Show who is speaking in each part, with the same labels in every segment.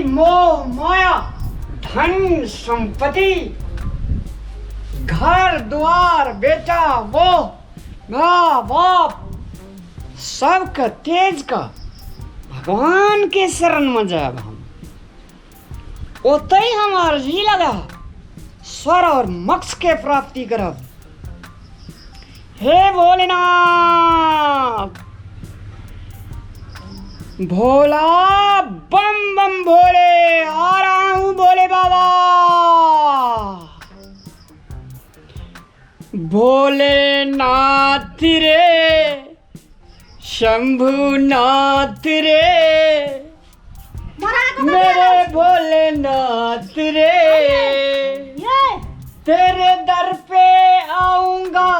Speaker 1: मोह माया, धन संपत्ति, घर द्वार, बेटा वो, माँ बाप, सबका तेज का भगवान के शरण में जाब हम। ओतई हमार जी लगा स्वर और मोक्ष के प्राप्ति करब। हे भोलेनाथ, भोला बम बम भोले, आ रहा हूं भोले बाबा। भोलेनाथ रे, शंभुनाथ रे, मेरे भोलेनाथ रे, तेरे दर पे आऊंगा,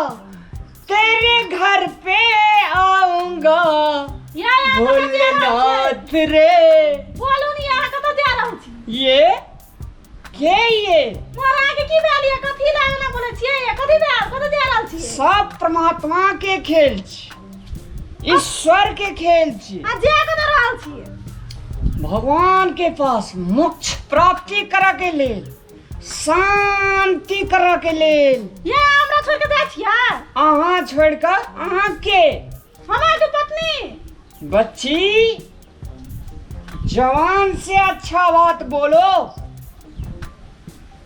Speaker 1: तेरे घर पे आऊंगा, भोलेनाथ रे।
Speaker 2: बोलू नहीं यहाँ का तो दे रहा हूँ।
Speaker 1: ये के ये
Speaker 2: मोरा के की बेलिया कथी लागना बोले छिए, ये कथी दे रहा छिए।
Speaker 1: सब परमात्मा के खेल छी, ईश्वर के खेल छी।
Speaker 2: आ जे के दे रहा छिए
Speaker 1: भगवान के पास मोक्ष प्राप्ति करा के लेल, शांति करा के लेल।
Speaker 2: ये हमरा छोड़ के दे छिए।
Speaker 1: अहाँ छोड़ कर अहाँ के
Speaker 2: हमार पत्नी
Speaker 1: बच्ची, जवान से अच्छा बात बोलो,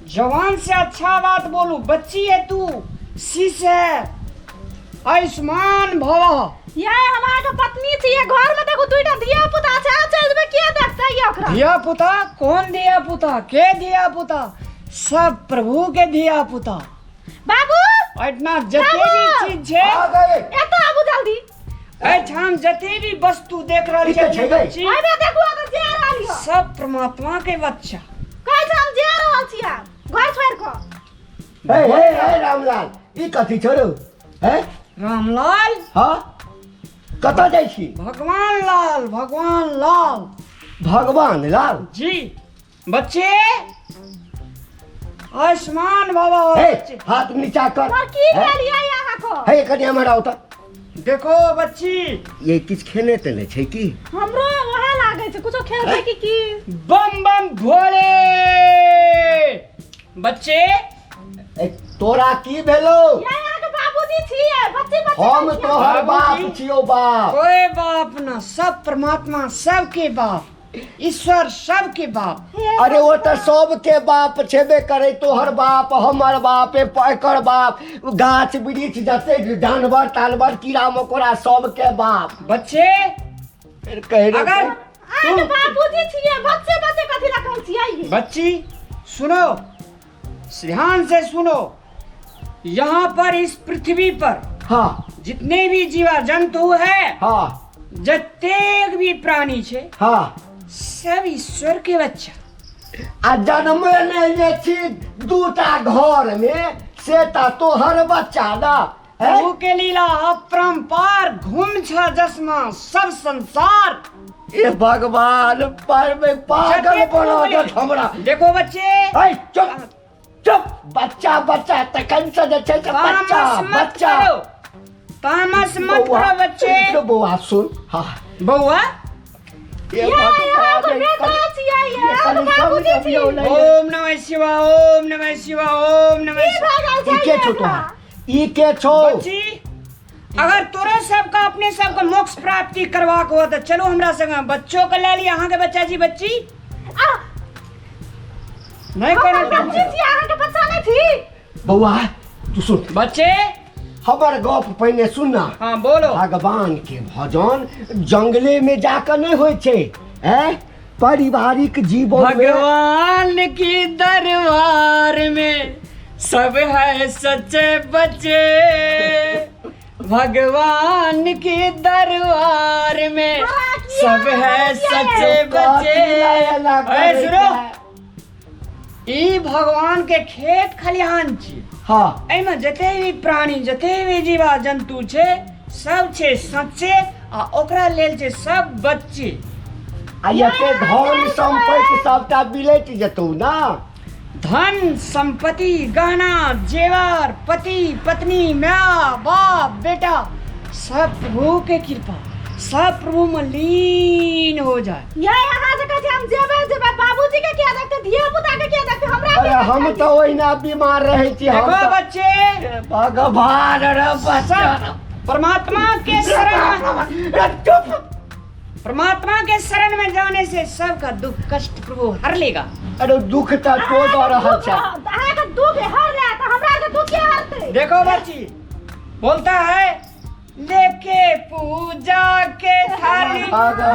Speaker 1: जवान से अच्छा बात बोलो। बच्ची है तू, शीश है, आयुष्मान भव।
Speaker 2: ये हमार पत्नी थी। ये घर में देखो दुईटा धिया पुता छै, चल में के देखतै ये ओकरा।
Speaker 1: धिया पुता कौन? धिया पुता के धिया पुता? सब प्रभु के धिया पुता।
Speaker 2: बाबू
Speaker 1: इतना जते भी चीज छै,
Speaker 2: एता आबू जल्दी।
Speaker 1: हम जते भी वस्तु देख रहल छी बच्ची,
Speaker 2: आबे देखू अगर जे रहल हो
Speaker 1: सब परमात्मा के बच्चा।
Speaker 2: कह छ हम जे रहल छी घर छोड़ के।
Speaker 3: हे रामलाल, ई कथी छोड़ू? हे
Speaker 1: रामलाल,
Speaker 3: हाँ कतऽ जाइ छी?
Speaker 1: भगवान लाल, भगवान लाल।
Speaker 3: भगवान लाल
Speaker 1: जी बच्चे, आयुष्मान बाबा।
Speaker 3: हे हाथ नीचा कर।
Speaker 2: और की भेलिया यहाँ को?
Speaker 3: हे कनी हमरा उतर।
Speaker 1: देखो बच्ची,
Speaker 3: ये किछ खेने ते नै छै की?
Speaker 2: हमरो वहे लागे छै कुछो खेलबै की।
Speaker 1: बम बम भोले। बच्चे,
Speaker 3: ए तोरा की भेलो?
Speaker 2: यहाँ के बाबूजी छिए। बच्चे
Speaker 3: हम तोहर बाप छियो बाप।
Speaker 1: कोई बाप ना, सब परमात्मा सबके बाप, ईश्वर सबके बाप।
Speaker 3: अरे वो तो सबके बाप छेबे करे। तोहर बाप, हमर बाप, एकर बाप, गाछ वृक्ष जते जानवर तानवर कीड़ा मकोड़ा सबके बाप।
Speaker 1: बच्चे,
Speaker 3: फिर कह रहे
Speaker 1: अगर
Speaker 2: आगे बाबूजी छिए, बच्चे कथी रखल छिए?
Speaker 1: बच्ची सुनो, ध्यान से सुनो। यहाँ पर इस पृथ्वी पर
Speaker 3: हाँ
Speaker 1: जितने भी जीवा जंतु है,
Speaker 3: हाँ
Speaker 1: जतेक भी प्राणी छे,
Speaker 3: हाँ
Speaker 1: सब ईश्वर के बच्चा।
Speaker 3: आ जन्म लेने छी दूटा घर में, से ता तोहर बच्चा ना।
Speaker 1: प्रभु के लीला अपरंपार, घूम छ जसमा सब संसार।
Speaker 3: ए भगवान पर में पागल बना दे हमरा।
Speaker 1: देखो बच्चे,
Speaker 3: ए चुप चुप, बच्चा बच्चा तखन से जे छै से बच्चा
Speaker 1: तामस मत
Speaker 3: बच्चा।
Speaker 1: करो, तामस मत करो बच्चे।
Speaker 3: तो बउआ सुन, हाँ
Speaker 1: बउआ,
Speaker 3: ये
Speaker 2: यहाँ को बेटा छिए, ये बाबूजी छिए।
Speaker 1: ओम नमः शिवाय, ओम नमः शिवाय, ओम नमः
Speaker 2: की
Speaker 1: शिवाय।
Speaker 2: भागल छै?
Speaker 3: ई के छो तोहर? ई के छो?
Speaker 1: बच्ची, अगर तोरे सबका अपने सबका मोक्ष प्राप्ति करवा को हो तो चलो हमरा संग। बच्चों को ले लिया, अहाँ के बच्चा जी बच्ची नहीं करो
Speaker 2: बच्ची छी, यहाँ के बच्चा नहीं थी।
Speaker 3: बउआ तू सुन,
Speaker 1: बच्चे।
Speaker 3: हमर गप पहले सुनना।
Speaker 1: हाँ बोलो।
Speaker 3: भगवान के भजन जंगले में जाकर नहीं होय छे, पारिवारिक जीवन में।
Speaker 1: भगवान की दरबार में सब है सच्चे बच्चे, भगवान के दरबार में सब है सच्चे बच्चे। अरे सुनो, ई भगवान के खेत खलिहान छी।
Speaker 3: हाँ
Speaker 1: एमे जते भी प्राणी, जते भी जीवा जंतु छे, सब छे सच्चे, आ ओकरा लेल छे सब बच्चे।
Speaker 3: आ एते धन संपत्ति सबटा बिलैट जेतौ ना।
Speaker 1: धन संपत्ति, गहना जेवर, पति पत्नी, माँ बाप बेटा, सब प्रभु के कृपा, सब प्रभु में लीन हो जाए।
Speaker 2: ये यहाँ से कहते हम जेबे
Speaker 3: अरे हम तो ओहिना बीमार रहे छी हम
Speaker 1: देखो
Speaker 3: तो-
Speaker 1: बच्चे,
Speaker 3: भगवान रे बच्चा
Speaker 1: परमात्मा के शरण में,
Speaker 3: रे चुप
Speaker 1: परमात्मा के शरण में जाने से सबका दुख कष्ट प्रभु हर लेगा।
Speaker 3: अरे दुख तो तो दऽ रहल छै
Speaker 2: अहाँ के दुख हर ले त हमरा के दुख के हरते।
Speaker 1: देखो बच्ची, बोलता है लेके पूजा के थाली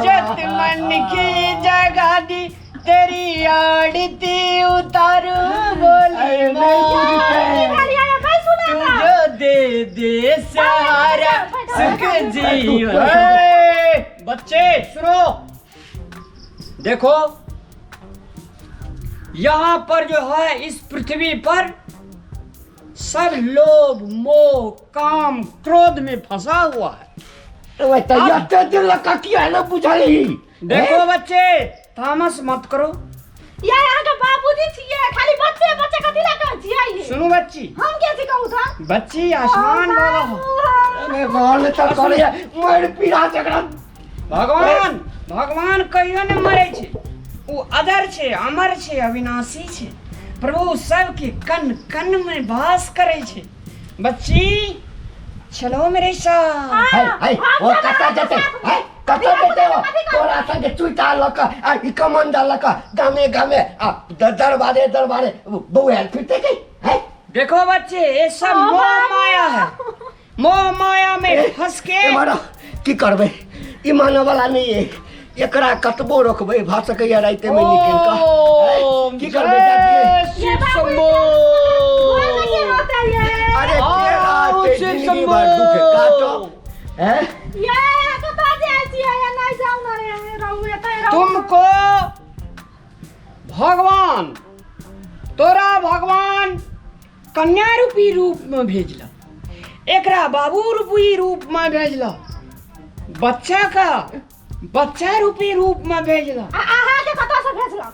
Speaker 1: जत मन की जगा दी, तेरी आड़ती उतारू बोली
Speaker 3: अरे नहीं पूजते।
Speaker 2: खाली आया भाई सुना
Speaker 1: जो दे दे सहारा सुख जीवन। बच्चे सुनो, देखो यहाँ पर जो है इस पृथ्वी पर सब लोभ मोह काम क्रोध में फंसा हुआ है।
Speaker 3: ओए तो यते दिन लका किया न बुझली
Speaker 1: देखो बच्चे, तामस मत करो।
Speaker 2: या यहाँ के बाबूजी छिए, खाली बच्चे बच्चे कथी ला कहै छिए?
Speaker 1: सुनो बच्ची,
Speaker 2: हम के सिखाऊ था?
Speaker 1: बच्ची आसमान वाला हो।
Speaker 3: अरे बोल तो करे मर पीड़ा जकरा
Speaker 1: भगवान भगवान कहियो न मरे छे, वो अजर छे, अमर छे, अविनाशी छे। प्रभु सबके कण कण में वास करे छे। बच्ची चलो मेरे साथ।
Speaker 3: है वो कता जते है कता जते हो तोरा संगे चुइटा लका आ ई कमंडा लका गामे गामे आ दरबारे दरबारे बउएल फिरते गई है।
Speaker 1: देखो बच्चे, ये सब मोह माया है। मोह माया में फंस के
Speaker 3: मारा की करबे ई माने वाला नहीं है। एकरा कतबो रखबे भा सकैया राइते में निकल का की करबे जाती
Speaker 2: ये
Speaker 1: शिव
Speaker 2: बाबूजी
Speaker 1: शंभो।
Speaker 2: घर में क्या होता है?
Speaker 3: अरे
Speaker 1: आओ,
Speaker 3: तेरा
Speaker 1: शिव
Speaker 3: जिंदगी
Speaker 1: शंभो।
Speaker 3: भर दुख काटो हैं।
Speaker 2: ये कता जाती है या नहीं जाऊ ना रे रहू एते रहू।
Speaker 1: तुमको भगवान, तोरा भगवान कन्या रूपी रूप में भेजला, एकरा बाबू रूपी रूप में भेजला, बच्चा का बच्चा रूपी रूप में भेजला।
Speaker 2: आहा के कता से भेजलक?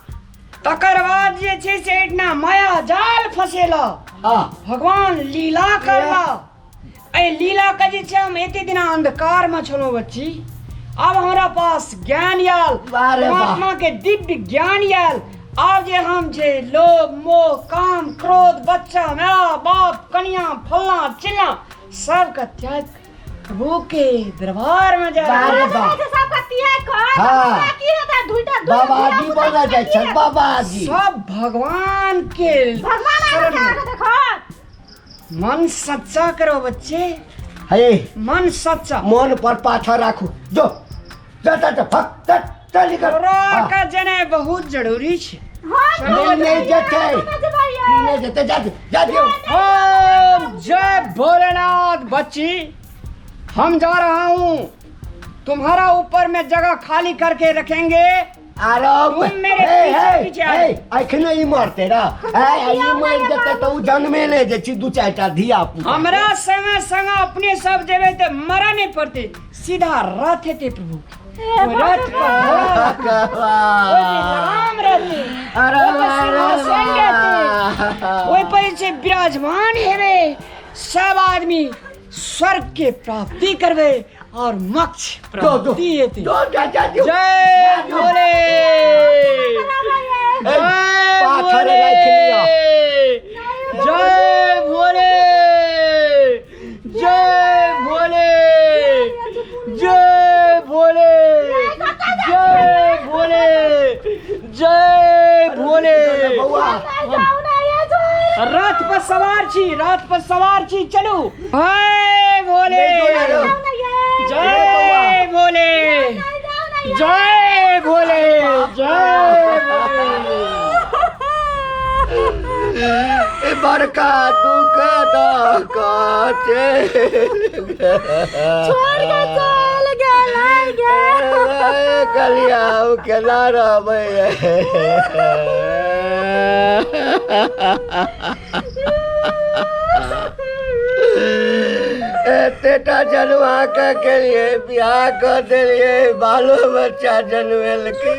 Speaker 1: तकर बाद जे छै से इतना माया जाल फसेला।
Speaker 3: हां
Speaker 1: भगवान लीला करला। ए लीला का जे छै हम एते दिना अंधकार में छलो बच्ची, अब हमरा पास ज्ञान आयल,
Speaker 3: वाह रे वाह।
Speaker 1: परमात्मा के दिव्य ज्ञान आयल। अब जे हम जे लोभ मोह काम क्रोध बच्चा माँ बाप कन्या फलना चिल्ला सबका त्याग प्रभु के दरबार में जा।
Speaker 3: वाह रे वाह।
Speaker 2: ऐसे सब का त्याग कर।
Speaker 3: हाँ।
Speaker 2: की होता ढूंढा
Speaker 3: बाबाजी बना जाय छै बाबाजी।
Speaker 1: सब भगवान के
Speaker 2: भगवान
Speaker 1: शरण
Speaker 2: आके
Speaker 1: में।
Speaker 2: देखो।
Speaker 1: मन सच्चा करो बच्चे,
Speaker 3: हे
Speaker 1: मन सच्चा।
Speaker 3: मन पर पाथर राखू जो जाता तो फक चल कर
Speaker 1: तोरा का जने बहुत जरूरी छे।
Speaker 2: हां
Speaker 3: नहीं जते जा दियो
Speaker 1: ओम जय भोलेनाथ। बच्ची हम जा रहा हूँ, तुम्हारा ऊपर में जगह खाली करके रखेंगे।
Speaker 3: आराम
Speaker 1: तुम मेरे पीछे पीछे आओ।
Speaker 3: अखने ई मरते रा है ई मर जते तो उ जन्मे ले जे छी दू चार टा धिया पुता
Speaker 1: हमरा संग संग अपने सब देवे ते मरा नहीं पड़ते, सीधा रथ थे प्रभु। वो रथ पर राम रहते,
Speaker 3: अरे
Speaker 1: वही पर से विराजमान हेवे। सब आदमी स्वर्ग के प्राप्ति करवे और मोक्ष प्राप्ति हेते।
Speaker 3: जा दियो
Speaker 1: जय भोले,
Speaker 3: पाथर राख लिया
Speaker 1: जय भोले, जय भोले, जय भोले, जय भोले, जय भोले। रथ पर सवार छी, रथ पर सवार छी, चलू। जय भोले, जय भोले, जय भोले, जय भोले।
Speaker 3: ए बड़का दुख काचे
Speaker 2: छोड़ के चल गेलै
Speaker 3: कलिया केना रहबै एतेटा जनवा के लिए बियाह कर देलिए, बालो बच्चा जन्मेलकै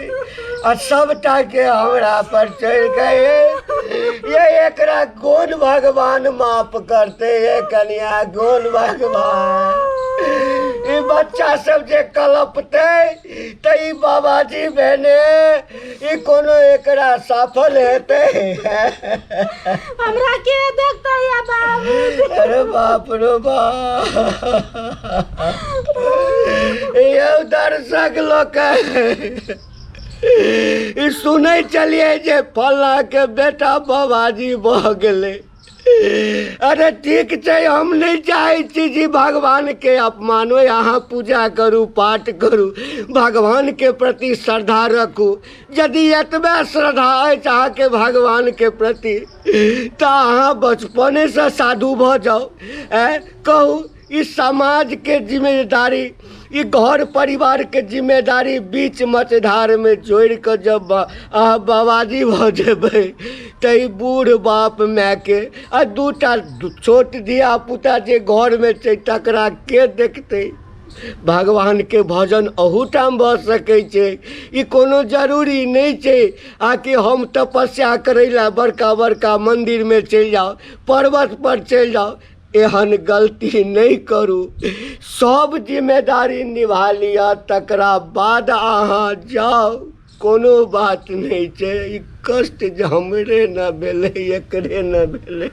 Speaker 3: और सबटा के हमरा पर चढ़ गए। ये एकरा कौन भगवान माफ करते ये कन्या, कौन भगवान। ये बच्चा सब जे कलपते त ई बाबाजी बहने ई कोनो एकरा सफल हेते।
Speaker 2: हमरा के देखता या बाबू।
Speaker 3: अरे बाप रे बाप, ये दर्शक लोग ई सुनै चलिए जे फल्ला के बेटा बाबाजी भ गेले। अरे ठीक है, हम नहीं चाहे छी जी भगवान के अपमान हो। यहाँ पूजा करू, पाठ करू, भगवान के प्रति श्रद्धा रखू। यदि एतबे श्रद्धा अछि अहाँके भगवान के प्रति तो अहाँ बचपने से साधु भ जाओ। कहू इस समाज के जिम्मेदारी, ई घर परिवार के जिम्मेदारी बीच मझधार में जोड़ कर जब अहाँ बाबाजी भ जेबै तो ई बूढ़ बाप माय के आ दूटा छोट धिया पुता जे घर में छै तकरा के देखते। भगवान के भजन अहूठाम भ सकै छै। ई कोनो जरूरी नहीं छै आकि हम तपस्या करै ला बड़का बड़का मंदिर में चलि जाओ, पर्वत पर चलि जाओ। एहन गलती नहीं करू। सब जिम्मेदारी निभा लिया तकरा बाद अहाँ जाओ, कोनो बात नहीं छै। ई कष्ट जे हमरे न भेलै एकरे न भेलै।